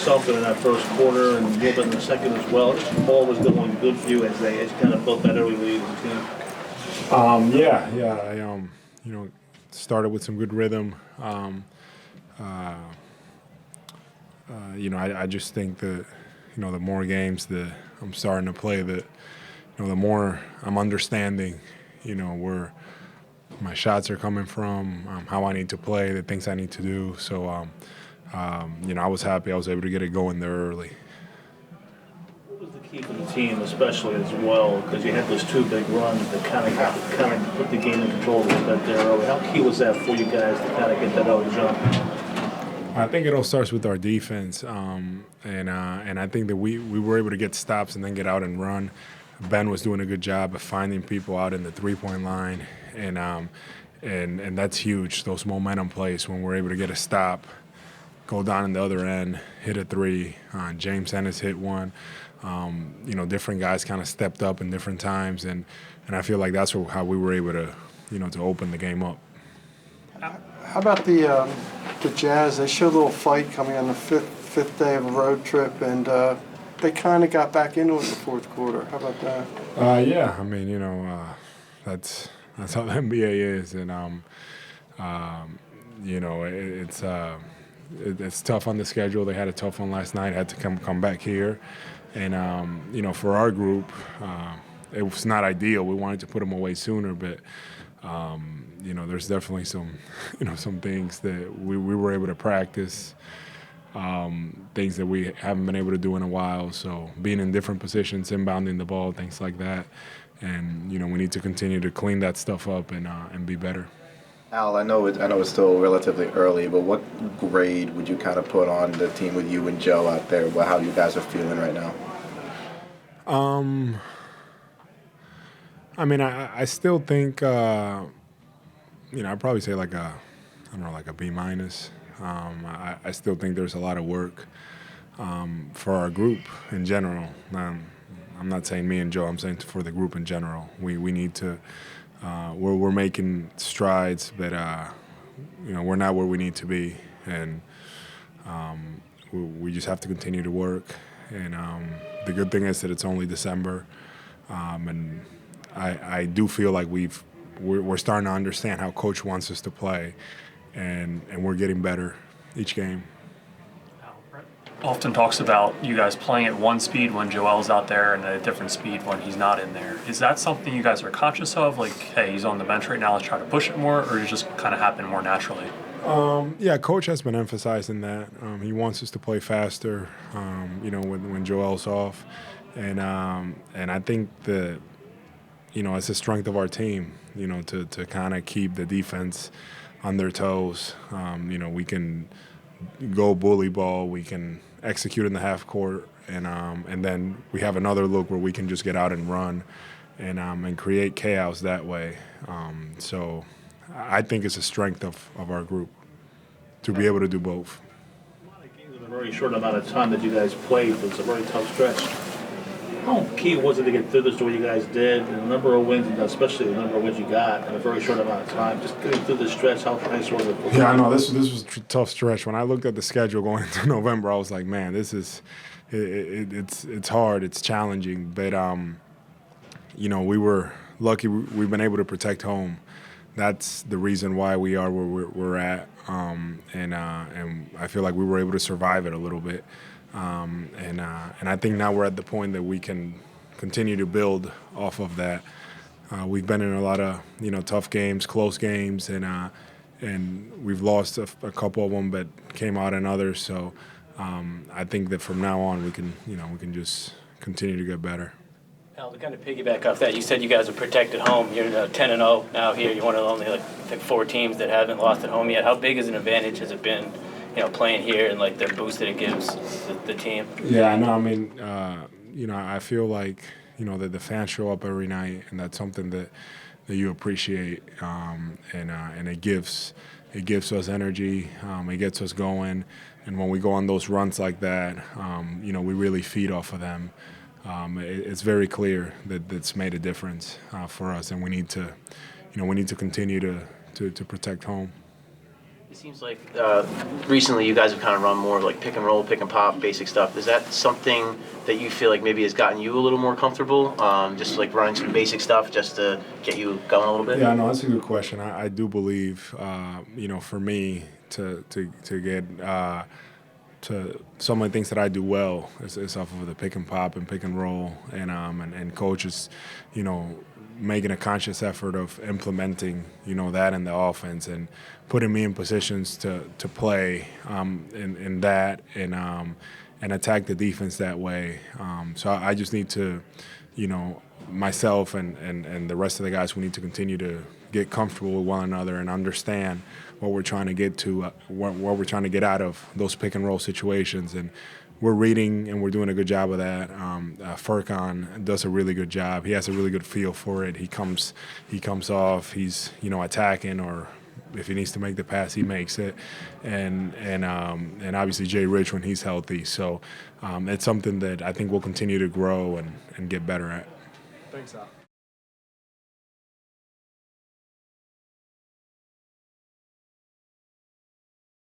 something in that first quarter and a little bit in the second as well. The ball was going good for you as you kind of built that early lead as a team. I started with some good rhythm. I just think that, the more games that I'm starting to play, that, the more I'm understanding, where my shots are coming from, how I need to play, the things I need to do. So, I was happy I was able to get it going there early. What was the key for the team, especially as well, because you had those two big runs that kind of put the game in control a little bit there early. How key was that for you guys to kind of get that early jump? I think it all starts with our defense, and I think that we were able to get stops and then get out and run. Ben was doing a good job of finding people out in the three-point line, and that's huge. Those momentum plays when we're able to get a stop, go down in the other end, hit a three. James Ennis hit one. Different guys kind of stepped up in different times, and I feel like that's how we were able to, to open the game up. How about the Jazz? They showed a little fight coming on the fifth day of a road trip, and they kind of got back into it in the fourth quarter. How about that? That's how the NBA is, and it's tough on the schedule. They had a tough one last night. Had to come back here, and for our group, it was not ideal. We wanted to put them away sooner, but there's definitely some things that we were able to practice, things that we haven't been able to do in a while. So being in different positions, inbounding the ball, things like that, and we need to continue to clean that stuff up and be better. Al, I know it's still relatively early, but what grade would you kind of put on the team with you and Joe out there? How you guys are feeling right now? I still think, I'd probably say like a B minus. I still think there's a lot of work for our group in general. I'm not saying me and Joe. I'm saying for the group in general. We need to. We're making strides, but we're not where we need to be, and we just have to continue to work. And the good thing is that it's only December, and I do feel like we're starting to understand how Coach wants us to play, and we're getting better each game. Often talks about you guys playing at one speed when Joel's out there and at a different speed when he's not in there. Is that something you guys are conscious of? Like, hey, he's on the bench right now, let's try to push it more, or does it just kind of happen more naturally? Coach has been emphasizing that. He wants us to play faster, when Joel's off. And I think that, it's a strength of our team, to kind of keep the defense on their toes. We can go bully ball, we can execute in the half court, and then we have another look where we can just get out and run and create chaos that way. So I think it's a strength of our group to be able to do both. A lot of games in a very short amount of time that you guys played, but it's a very tough stretch. How key was it to get through this the way you guys did, and the number of wins, and especially the number of wins you got in a very short amount of time? Just getting through this stretch, how nice was it? Yeah, I know this was a tough stretch. When I looked at the schedule going into November, I was like, man, this is it's hard, it's challenging, but we were lucky. We've been able to protect home. That's the reason why we are where we're at, and I feel like we were able to survive it a little bit. And I think now we're at the point that we can continue to build off of that. We've been in a lot of tough games, close games, and we've lost a couple of them, but came out in others. So I think that from now on we can just continue to get better. Al, to kind of piggyback off that, you said you guys are protected home. You're 10-0 now here. You're one of only I think 4 teams that haven't lost at home yet. How big is an advantage has it been? Playing here and like the boost that it gives the team. Yeah, no, I feel like that the fans show up every night, and that's something that you appreciate, and it gives us energy, it gets us going, and when we go on those runs like that, we really feed off of them. It's very clear that it's made a difference for us, and we need to continue to protect home. It seems like recently you guys have kind of run more of like pick and roll, pick and pop, basic stuff. Is that something that you feel like maybe has gotten you a little more comfortable? Just like running some basic stuff just to get you going a little bit? Yeah, no, that's a good question. I do believe, for me to get to some of the things that I do well is off of the pick and pop and pick and roll, and coaches, making a conscious effort of implementing, that in the offense and putting me in positions to play in that and attack the defense that way. So I just need to, myself and the rest of the guys, we need to continue to get comfortable with one another and understand what we're trying to get to, what we're trying to get out of those pick and roll situations. And we're reading and we're doing a good job of that. Furkan does a really good job. He has a really good feel for it. He comes off. He's attacking, or if he needs to make the pass, he makes it. And obviously Jay Rich when he's healthy. So it's something that I think we'll continue to grow and get better at. Thanks, Al.